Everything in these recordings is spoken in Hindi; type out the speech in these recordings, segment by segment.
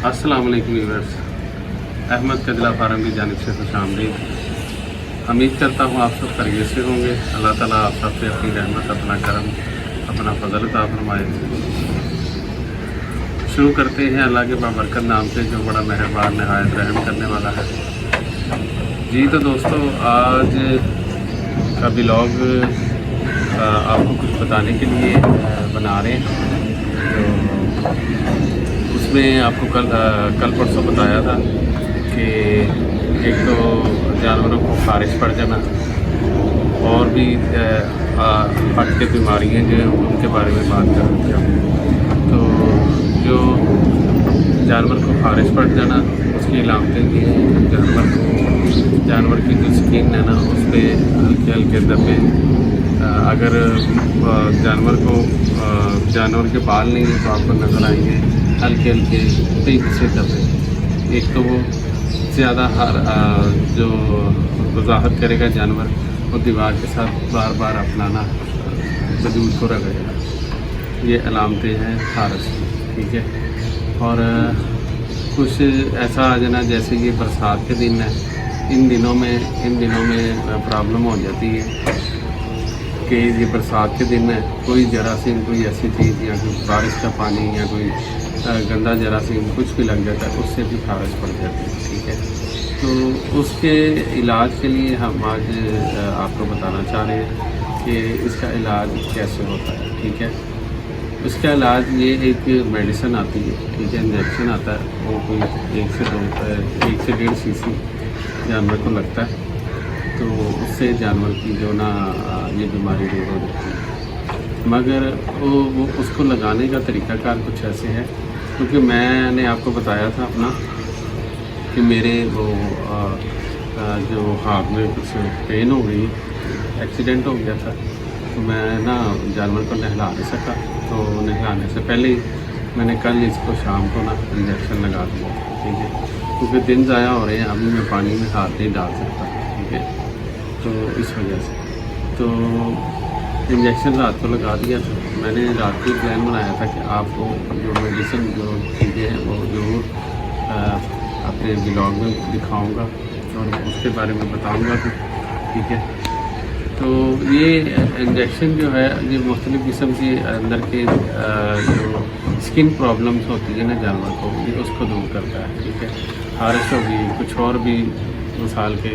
अस्सलाम वालेकुम व्यूअर्स, अहमद कजला फार्म की जानिब से खुशामदीद। उम्मीद करता हूँ आप सब खैरियत से होंगे। अल्लाह ताला आप सब पे अपनी रहमत, अपना करम, अपना फजल अता फरमाए। शुरू करते हैं अल्लाह के बाबरकत नाम से जो बड़ा मेहरबान नहायत रहम करने वाला है। जी तो दोस्तों, आज का व्लॉग आपको कुछ बताने के लिए बना रहे हैं। तो उसमें आपको कल परसों बताया था कि एक तो जानवरों को खारिश पड़ जाना और भी फट के बीमारियाँ जो हैं उनके बारे में बात कर रहे थे। तो जो जानवर को खारिश पड़ जाना उसकी अलामतें भी हैं। जानवर की जो स्किन है ना उस पर हल्के हल्के दबे, अगर जानवर के बाल नहीं है तो आपको नज़र आएंगे हल्के हल्के पिंक से दबे। एक तो वो ज़्यादा जो वजाहत करेगा जानवर, वो दीवार के साथ बार बार अपनाना वजूद को रगड़ेगा। ये अलामतें हैं खारिश की, ठीक है। और कुछ ऐसा आ जाना जैसे ये बरसात के दिन है, इन दिनों में प्रॉब्लम हो जाती है कि ये बरसात के दिन में कोई जरासीम, कोई ऐसी चीज़ या कोई बारिश का पानी या कोई गंदा जरासीम कुछ भी लग जाता है, उससे भी खारिश पड़ जाती है, ठीक है। तो उसके इलाज के लिए हम आज आपको बताना चाह रहे हैं कि इसका इलाज कैसे होता है, ठीक है। उसका इलाज ये एक मेडिसिन आती है, ठीक है, इंजेक्शन आता है। वो कोई 1 से 1.5 सीसी जानवर को लगता है, तो उससे जानवर की जो ना ये बीमारी दूर हो जाती है। मगर वो उसको लगाने का तरीक़ाकार कुछ ऐसे है, क्योंकि मैंने आपको बताया था अपना कि मेरे वो जो हाथ में कुछ पेन हो गई, एक्सीडेंट हो गया था, तो मैं ना जानवर को नहला नहीं सका। तो नहलाने से पहले ही मैंने कल इसको शाम को ना इंजेक्शन लगा दिया, ठीक है, क्योंकि दिन ज़ाया हो रहे हैं, अभी मैं पानी में हाथ नहीं डाल सकता, ठीक है। तो इस वजह से तो इंजेक्शन रात को लगा दिया था। मैंने रात को प्लान बनाया था कि आपको जो मेडिसिन जो चीज़ें हैं वो ज़रूर अपने ब्लॉग में दिखाऊंगा और उसके बारे में बताऊंगा भी, ठीक है। तो ये इंजेक्शन जो है ये मुख्तलिफ़ किस्म के अंदर के जो स्किन प्रॉब्लम्स होती है ना जानवर को, ये उसको दूर करता है, ठीक है। खारिश होगी, कुछ और भी मिसाल के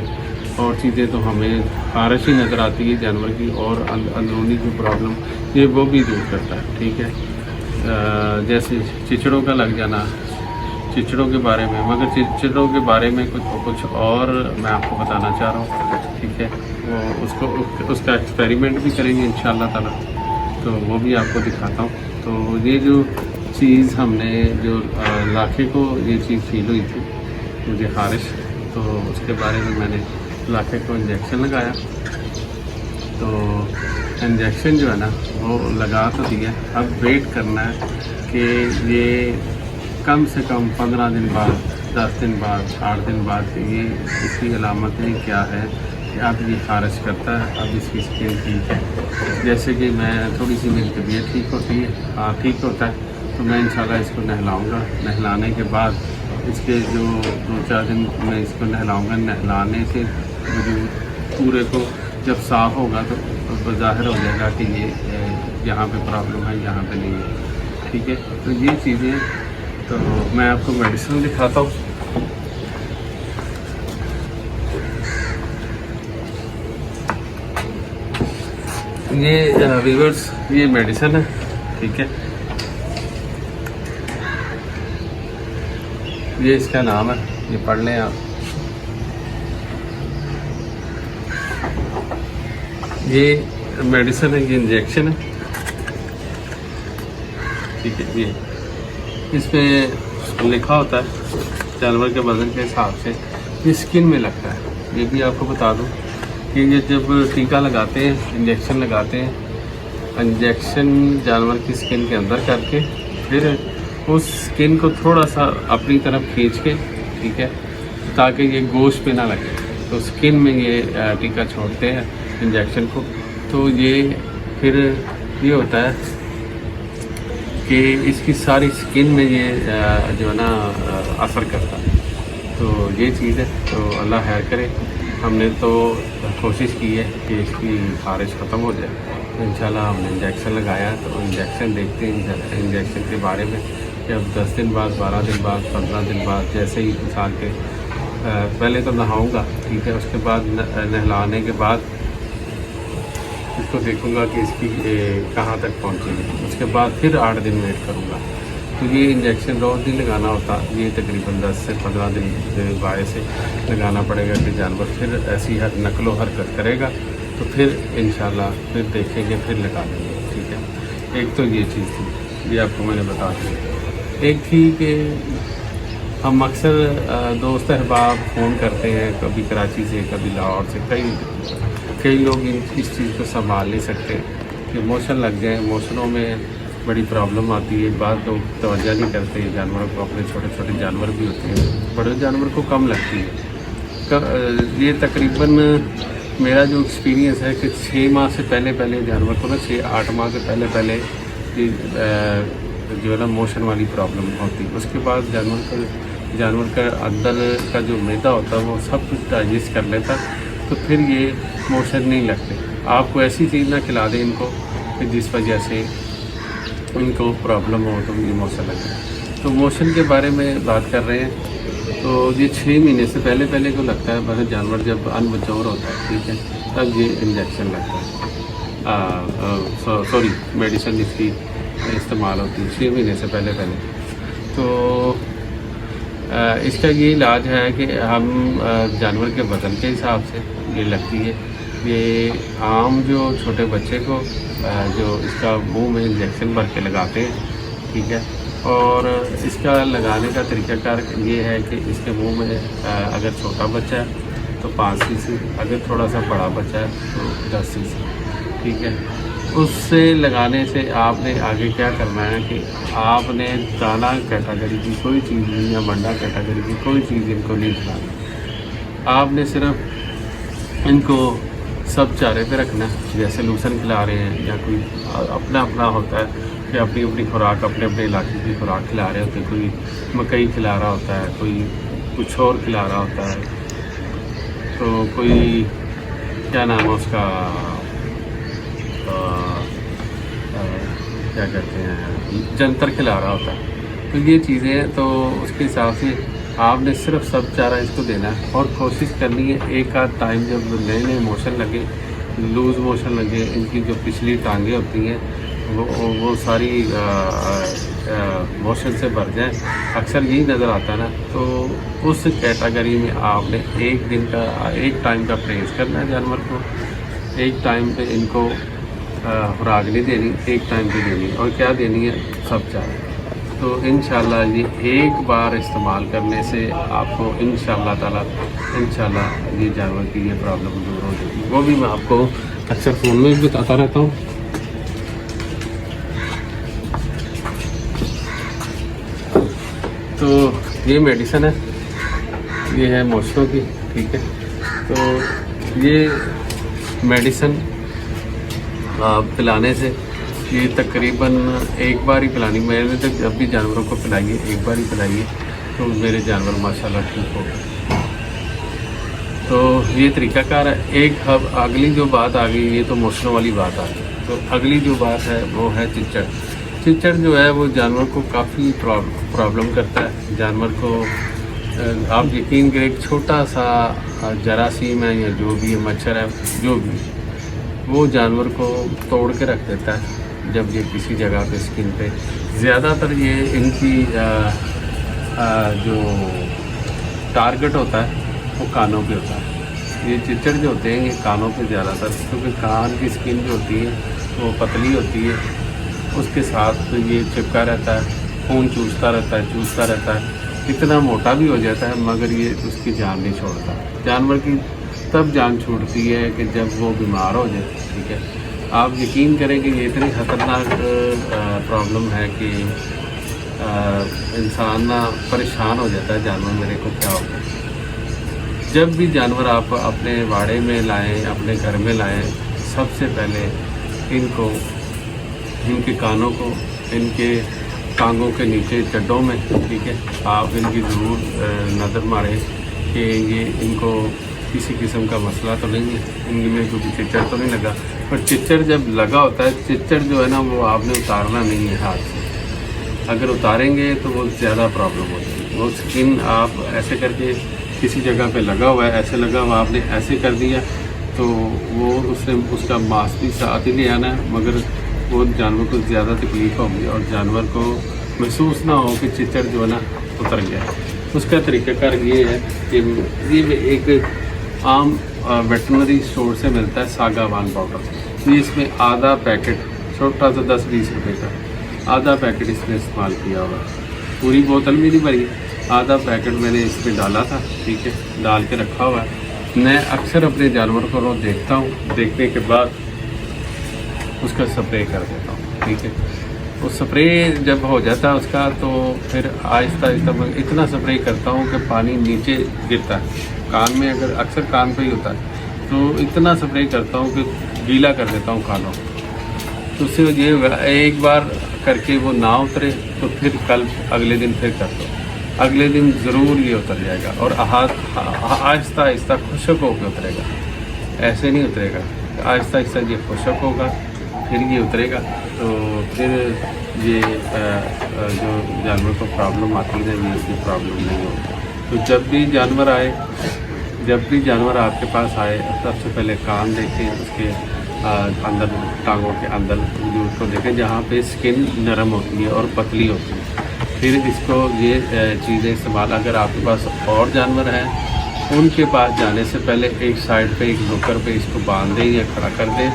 और चीज़ें तो हमें खारिश ही नज़र आती है जानवर की, और अंदरूनी की प्रॉब्लम ये वो भी दूर करता है, ठीक है। जैसे चिचड़ों का लग जाना, चिचड़ों के बारे में, मगर चिचड़ों के बारे में कुछ और मैं आपको बताना चाह रहा हूँ, ठीक है। वो उसका एक्सपेरिमेंट भी करेंगे इंशाअल्लाह ताला, तो वो भी आपको दिखाता हूँ। तो ये जो चीज़ हमने जो लाखे को ये चीज़ फील हुई थी मुझे खारिश, तो उसके बारे में मैंने लाखे को इंजेक्शन लगाया। तो इंजेक्शन जो है ना वो लगा तो दिया, अब वेट करना है कि ये कम से कम 15 दिन बाद, 10 दिन बाद, 8 दिन बाद ये इसकी अलामतें क्या है कि अब ये खारिश करता है, अब इसकी स्किन ठीक है। जैसे कि मैं थोड़ी सी मेरी तबीयत ठीक होती है, ठीक होता है, तो मैं इंशाल्लाह इसको नहलाऊँगा। नहलाने के बाद इसके जो 2-4 दिन मैं इसको नहलाऊँगा। नहलाने से पूरे को जब साफ़ होगा तो ज़ाहिर हो जाएगा कि ये यहाँ पे प्रॉब्लम है, यहाँ पे नहीं है, ठीक है। तो ये चीज़ें तो मैं आपको मेडिसिन दिखाता हूँ। ये व्यूअर्स ये मेडिसिन है, ठीक है। ये इसका नाम है, ये पढ़ लें आप। ये मेडिसिन है, ये इंजेक्शन है, ठीक है। ये इस पर लिखा होता है जानवर के वज़न के हिसाब से, ये स्किन में लगता है। ये भी आपको बता दूं कि ये जब टीका लगाते हैं, इंजेक्शन लगाते हैं, इंजेक्शन जानवर की स्किन के अंदर करके फिर उस स्किन को थोड़ा सा अपनी तरफ खींच के, ठीक है, ताकि ये गोश्त पे ना लगे, तो स्किन में ये टीका छोड़ते हैं इंजेक्शन को। तो ये फिर ये होता है कि इसकी सारी स्किन में ये जो है ना असर करता है। तो ये चीज़ है, तो अल्लाह खैर करे। हमने तो कोशिश की है कि इसकी ख़ारिश ख़त्म हो जाए, तो इंशाल्लाह हमने इंजेक्शन लगाया। तो इंजेक्शन देखते हैं इंजेक्शन के बारे में कि अब 10 दिन बाद, 12 दिन बाद, 15 दिन बाद, जैसे ही इंसान के पहले तो नहाऊंगा, ठीक है, उसके बाद नहलाने के बाद इसको देखूंगा कि इसकी कहाँ तक पहुँचेगी। उसके बाद फिर 8 दिन वेट करूँगा। तो ये इंजेक्शन रोज़ नहीं लगाना होता, ये तकरीबन 10 से 15 दिन बाय से लगाना पड़ेगा कि जानवर फिर ऐसी नकलो हरकत करेगा। तो फिर इंशाल्लाह फिर देखेंगे, फिर लगा देंगे, ठीक है। एक तो ये चीज़ थी, ये आपको मैंने बता दी। एक थी कि हम अक्सर दोस्त अहबाब फ़ोन करते हैं, कभी कराची से, कभी लाहौर से। कई लोग इस चीज़ को संभाल नहीं सकते कि मोशन लग जाए। मोशनों में बड़ी प्रॉब्लम आती है, बात लोग तवज्जो नहीं करते जानवरों को। अपने छोटे छोटे जानवर भी होते हैं, बड़े जानवर को कम लगती है। ये तकरीबन मेरा जो एक्सपीरियंस है कि 6 माह से पहले जानवर को ना, 6-8 माह से पहले जो है ना मोशन वाली प्रॉब्लम होती है। उसके बाद जानवर का अंदर का जो मैदा होता है वो सब कुछ डाइजेस्ट कर लेता, तो फिर ये मोशन नहीं लगते। आपको ऐसी चीज़ ना खिला दें इनको कि जिस वजह से इनको प्रॉब्लम हो तो ये मोशन लगे। तो मोशन के बारे में बात कर रहे हैं। तो ये 6 महीने से पहले को लगता है, मतलब जानवर जब अनमैच्योर होता है, ठीक है, तब ये इंजेक्शन लगता है। सॉरी, मेडिसिन इसकी इस्तेमाल होती है 6 महीने से पहले। तो इसका ये इलाज है कि हम जानवर के वज़न के हिसाब से ये लगती है। ये आम जो छोटे बच्चे को जो इसका मुंह में इंजेक्शन भर के लगाते हैं, ठीक है, और इसका लगाने का तरीक़ाकार ये है कि इसके मुंह में अगर छोटा बच्चा है तो 5 सीसी, अगर थोड़ा सा बड़ा बच्चा है तो 10 सीसी, ठीक है। उससे लगाने से आपने आगे क्या करना है कि आपने दाना कैटेगरी की कोई चीज़ नहीं, या मंडा कैटेगरी की कोई चीज़ इनको नहीं खिलानी। आपने सिर्फ इनको सब चारे पे रखना है, जैसे लूसन खिला रहे हैं, या कोई अपना होता है कि अपनी खुराक, अपने इलाके की खुराक खिला रहे होते हैं। कोई मकई खिला रहा होता है, कोई कुछ और खिला रहा होता है, तो कोई क्या नाम है उसका, क्या कहते हैं, जंतर खिला रहा होता है। तो ये चीज़ें, तो उसके हिसाब से आपने सिर्फ सब चारा इसको देना है। और कोशिश करनी है एक आध टाइम जब नए मोशन लगे, लूज़ मोशन लगे, इनकी जो पिछली टांगें होती हैं वो सारी मोशन से भर जाए, अक्सर यही नज़र आता है ना। तो उस कैटेगरी में आपने एक टाइम का परहेज़ करना है जानवर को। एक टाइम पे इनको खुराक नहीं देनी, एक टाइम पे देनी, और क्या देनी है, सब चारा। तो इंशाल्लाह ये एक बार इस्तेमाल करने से आपको इंशाल्लाह ताला ये जानवर की ये प्रॉब्लम दूर हो जाएगी। वो भी मैं आपको अक्सर फ़ोन में भी बताता रहता हूँ। तो ये मेडिसिन है, ये है मोशनों की, ठीक है। तो ये मेडिसिन पिलाने से ये तकरीबन एक बार ही पिलानी, मैंने तो जब भी जानवरों को पिलाइए एक बार ही पिलाइए, तो मेरे जानवर माशाल्लाह ठीक हो गए। तो ये तरीक़ाकार है। एक अब अगली जो बात आ गई, ये तो मोशनों वाली बात आ गई। तो अगली जो बात है वो है चिच्चड़। चिच्चड़ जो है वो जानवर को काफ़ी प्रॉब्लम करता है। जानवर को आप यकीन करें, एक छोटा सा जरासीम है या जो भी है, मच्छर है, जो भी, वो जानवर को तोड़ के रख देता है जब ये किसी जगह पे स्किन पे। ज़्यादातर ये इनकी जो टारगेट होता है वो कानों पे होता है। ये चिच्चड़ जो होते हैं ये कानों पे ज़्यादातर, क्योंकि कान की स्किन जो होती है वो पतली होती है, उसके साथ तो ये चिपका रहता है, खून चूसता रहता है। इतना मोटा भी हो जाता है मगर ये उसकी जान नहीं छोड़ता। जानवर की तब जान छूटती है कि जब वो बीमार हो जाए, ठीक है। आप यकीन करें कि ये इतनी ख़तरनाक प्रॉब्लम है कि इंसान ना परेशान हो जाता है, जानवर मेरे को क्या होगा। जब भी जानवर आप अपने वाड़े में लाएं, अपने घर में लाएं, सबसे पहले इनके कानों को, इनके टांगों के नीचे चड्डों में, ठीक है। आप इनकी ज़रूर नज़र मारें कि ये इनको किसी किस्म का मसला तो नहीं है, इनमें कोई चिच्चड़ तो नहीं लगा। पर चिच्चड़ जब लगा होता है, चिच्चड़ जो है ना वो आपने उतारना नहीं है हाथ से। अगर उतारेंगे तो वो ज़्यादा प्रॉब्लम होती है। वो स्किन आप ऐसे करके किसी जगह पे लगा हुआ है, ऐसे लगा हुआ, आपने ऐसे कर दिया तो वो उससे उसका मांस भी साथ ही ले आना है, मगर वो जानवर को ज़्यादा तकलीफ होगी और जानवर को महसूस ना हो कि चिच्चड़ जो है ना उतर गया। उसका तरीक़ाकार ये है कि ये एक आम वेटनरी स्टोर से मिलता है सागावान पाउडर। ये इसमें आधा पैकेट, छोटा सा 10-20 रुपये का आधा पैकेट इसमें इस्तेमाल किया हुआ। पूरी बोतल भी नहीं भरी, आधा पैकेट मैंने इसमें डाला था, ठीक है, डाल के रखा हुआ है। मैं अक्सर अपने जानवर को रोज़ देखता हूँ, देखने के बाद उसका स्प्रे कर देता हूँ, ठीक है। वो स्प्रे जब हो जाता है उसका तो फिर आहिस्ता आहिस्ता मैं इतना स्प्रे करता हूँ कि पानी नीचे गिरता है कान में, अगर अक्सर कान पे ही होता है तो इतना स्प्रे करता हूँ कि गीला कर देता हूँ कानों। तो उससे ये होगा, एक बार करके वो ना उतरे तो फिर कल अगले दिन फिर कर दो, अगले दिन ज़रूर ये उतर जाएगा और आहिस्ता आहिस्ता खुशक होकर उतरेगा। ऐसे नहीं उतरेगा, आहिस्ता आहिस्ता ये खुशक होगा फिर ये उतरेगा। तो फिर ये जो जानवर को प्रॉब्लम आती है ना, ये प्रॉब्लम नहीं होगी। तो जब भी जानवर आपके पास आए, सबसे पहले कान देखें, उसके अंदर टांगों के अंदर वजूद को देखें जहाँ पे स्किन नरम होती है और पतली होती है। फिर इसको ये चीज़ें इस्तेमाल, अगर आपके पास और जानवर हैं उनके पास जाने से पहले एक साइड पे, एक नुक्कड़ पे इसको बांध दें या खड़ा कर दें।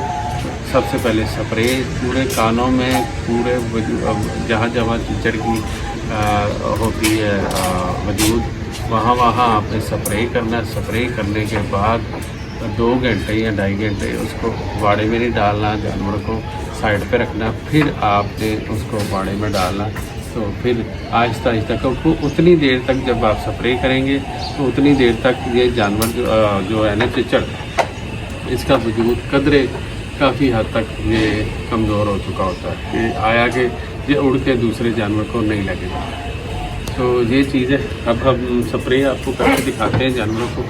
सबसे पहले स्प्रे पूरे कानों में, पूरे जहाँ जहाँ चिच्चड़ की होती है वजूद, वहाँ आपने स्प्रे करना है। स्प्रे करने के बाद 2 घंटे या 2.5 घंटे उसको बाड़े में नहीं डालना, जानवर को साइड पे रखना, फिर आपने उसको बाड़े में डालना। तो फिर आहिस्ता आहिस्ता क्योंकि उतनी देर तक जब आप स्प्रे करेंगे तो उतनी देर तक ये जानवर जो है ना चिच्चड़, इसका वजूद कदरे काफ़ी हद तक ये कमज़ोर हो चुका होता है कि आया कि ये उड़ के दूसरे जानवर को नहीं लगेगा। तो ये चीज़ है। अब हम स्प्रे आपको करके दिखाते हैं जानवरों को।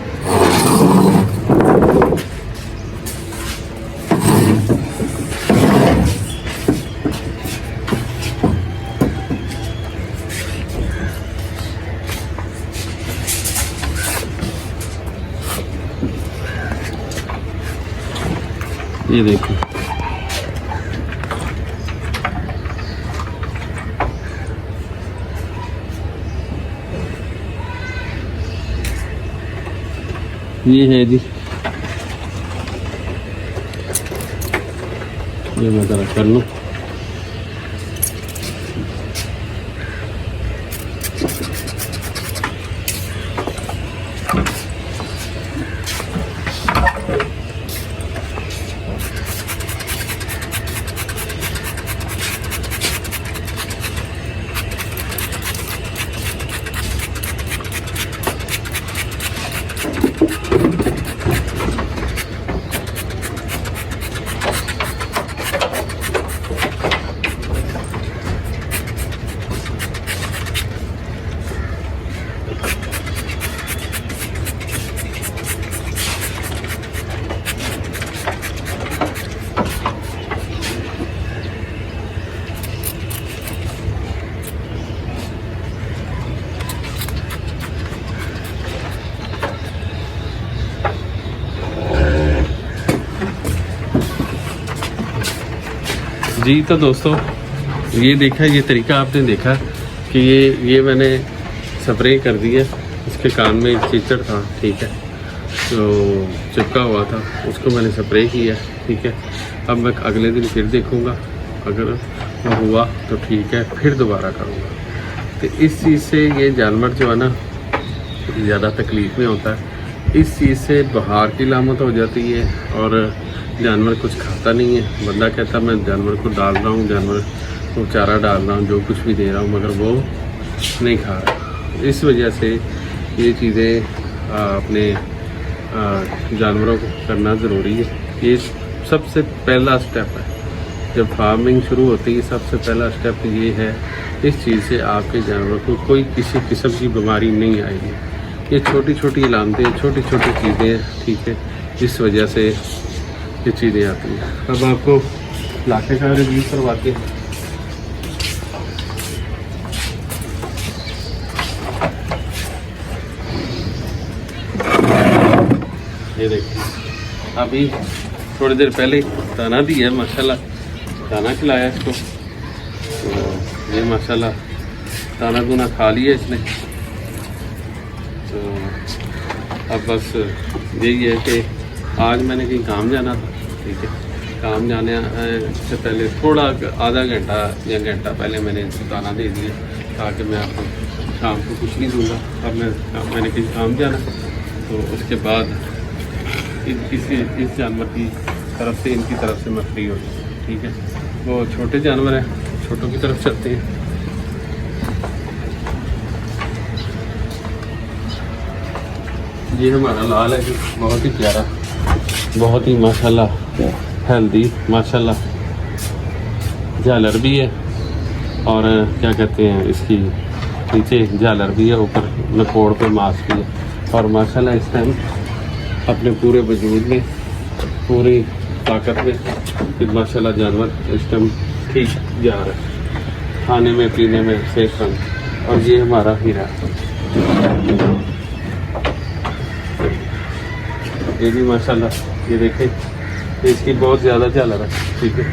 ये देखो, ये है जी, ये मैं ज़रा कर लूँ। जी तो दोस्तों, ये देखा, ये तरीका आपने देखा कि ये मैंने स्प्रे कर दिया। इसके कान में एक चिच्चड़ था, ठीक है, तो चिपका हुआ था, उसको मैंने स्प्रे किया, ठीक है। अब मैं अगले दिन फिर देखूँगा, अगर वो हुआ तो ठीक है, फिर दोबारा करूँगा। तो इस चीज़ से ये जानवर जो है ना ज़्यादा तकलीफ़ में होता है। इस चीज़ से बुखार की लामत हो जाती है और जानवर कुछ खाता नहीं है। बंदा कहता मैं जानवर को डाल रहा हूँ, जानवर को चारा डाल रहा हूँ, जो कुछ भी दे रहा हूँ, मगर वो नहीं खा रहा। इस वजह से ये चीज़ें अपने जानवरों को करना ज़रूरी है। ये सबसे पहला स्टेप है। जब फार्मिंग शुरू होती है, सबसे पहला स्टेप ये है इस चीज़ से आपके जानवर को कोई किसी किस्म की बीमारी नहीं आएगी। ये छोटी छोटी अलामतें, छोटी छोटी चीज़ें, ठीक है, जिस वजह से ये चीज़ें आती हैं। अब आपको इलाके का रिव्यू करवाते हैं। ये देखिए, अभी थोड़ी देर पहले दाना दिया है, माशाल्लाह दाना खिलाया इसको, तो ये माशाल्लाह दाना दूना खा लिया इसने। तो अब बस यही है कि आज मैंने कहीं काम जाना था, ठीक है, काम जाने से पहले थोड़ा आधा घंटा या घंटा पहले मैंने इनको दाना दे दिया ताकि मैं आपको शाम को कुछ नहीं दूँगा। अब मैंने कहीं काम जाना, तो उसके बाद इस जानवर की तरफ से, इनकी तरफ से मैं फ्री हो जाऊँ, ठीक है। वो छोटे जानवर हैं, छोटों की तरफ चलते हैं। ये हमारा लाल है, बहुत ही प्यारा, बहुत ही माशाल्लाह हेल्दी, माशाल्लाह झालर भी है, और क्या कहते हैं इसकी नीचे झालर भी है, ऊपर नकोड़ पे मांस भी है, और माशाल्लाह इस टाइम अपने पूरे वजूद में, पूरी ताकत में माशाल्लाह जानवर इस टाइम ठीक जा रहा है, खाने में पीने में सेफ रंग। और ये हमारा हीरा, ये भी माशाल्लाह, ये देखें इसकी बहुत ज़्यादा झालर है, ठीक है,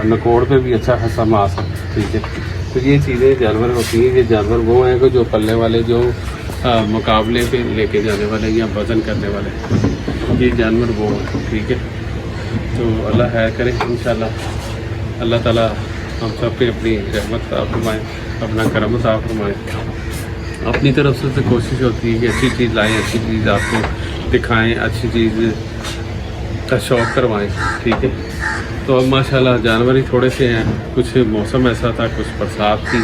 नकोड़ पे भी अच्छा खासा मांस है, ठीक है। तो ये चीज़ें जानवर होती हैं। ये जानवर वो हैं कि जो पलने वाले, जो मुकाबले पे लेके जाने वाले या वज़न करने वाले, ये जानवर वो हैं, ठीक है। तो अल्लाह खैर करे इंशाल्लाह। अल्लाह ताला हम सब पे अपनी रहमत अता फरमाए, अपना करम अता फरमाए। अपनी तरफ से तो कोशिश होती है कि अच्छी चीज़ लाएँ, अच्छी चीज़ आपको दिखाएँ, अच्छी चीज़ का शौक़ करवाएँ, ठीक है। तो अब माशाल्लाह जानवर ही थोड़े से हैं, कुछ मौसम ऐसा था, कुछ बरसात थी,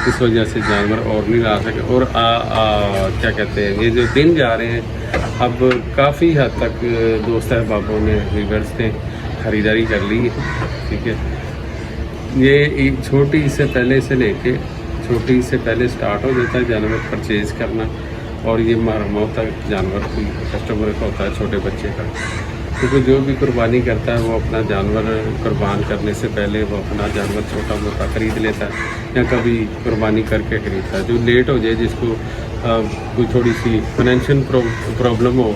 इस वजह से जानवर और नहीं ला सके। और क्या कहते हैं, ये जो दिन जा रहे हैं, अब काफ़ी हद तक दोस्त अहबाबों ने, वीवर्स ने ख़रीदारी कर ली है, ठीक है। ये एक छोटी से पहले से लेके छोटी से पहले स्टार्ट हो जाता है जानवर परचेज़ करना, और ये मरम्मत तक जानवर की कस्टमर का होता है, छोटे बच्चे का। क्योंकि जो भी कुर्बानी करता है वो अपना जानवर कुर्बान करने से पहले वो अपना जानवर छोटा मोटा ख़रीद लेता है, या कभी कुर्बानी करके ख़रीदता है। जो लेट हो जाए, जिसको कोई थोड़ी सी फाइनेंशियल प्रॉब्लम हो,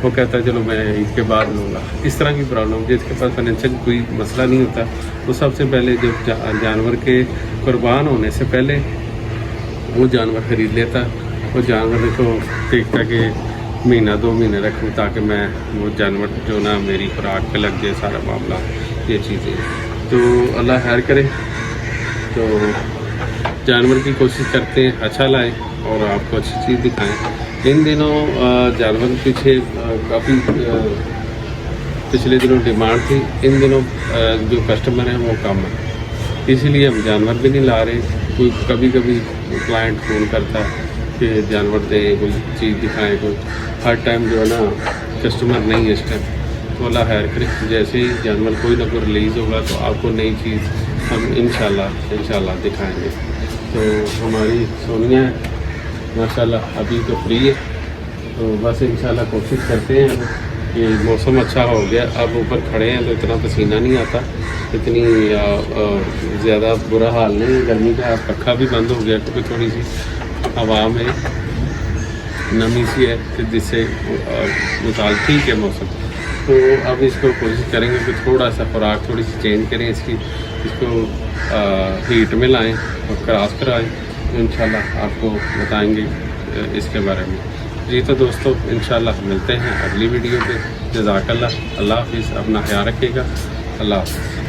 वो कहता है चलो मैं इसके बाद लूँगा। इस तरह की प्रॉब्लम, जिसके पास फाइनेंशियल कोई मसला नहीं होता, वो सबसे पहले जब जानवर के कुर्बान होने से पहले वो जानवर ख़रीद लेता है। वो जानवर को देखता कि महीना 2 महीने रखूँ ताकि मैं वो जानवर जो ना मेरी खुराक पे लग जाए, सारा मामला, ये चीज़ें। तो अल्लाह खैर करे। तो जानवर की कोशिश करते हैं अच्छा लाएं और आपको अच्छी चीज़ दिखाएं। इन दिनों जानवर पीछे काफ़ी पिछले दिनों डिमांड थी, इन दिनों जो कस्टमर हैं वो कम है, इसीलिए हम जानवर भी नहीं ला रहे। कोई कभी कभी क्लाइंट फ़ोन करता है कि जानवर दें, कोई चीज़ दिखाएं, कोई हर टाइम जो है ना कस्टमर नहीं है इस टाइम। तो अल्लाह खैर करे, जैसे ही जानवर कोई ना कोई रिलीज़ होगा तो आपको नई चीज़ हम इंशाल्लाह दिखाएंगे। तो हमारी सोनिया माशाल्लाह अभी तो फ्री है, तो बस इंशाल्लाह कोशिश करते हैं कि मौसम अच्छा हो गया, अब ऊपर खड़े हैं तो इतना पसीना नहीं आता, इतनी ज़्यादा बुरा हाल नहीं है गर्मी का। पक्का भी बंद हो गया क्योंकि थोड़ी सी हवा में नमी सी है, तो जिससे मिसाल ठीक है मौसम। तो अब इसको कोशिश करेंगे कि थोड़ा सा खुराक थोड़ी सी चेंज करें इसकी, इसको हीट में लाएं और क्रॉस कराएं, तो इंशाल्लाह आपको बताएंगे इसके बारे में। जी तो दोस्तों इंशाल्लाह मिलते हैं अगली वीडियो पे। जज़ाकल्लाह, अल्लाह हाफ़िज़, अपना ख्याल रखिएगा, अल्लाह हाफ़िज़।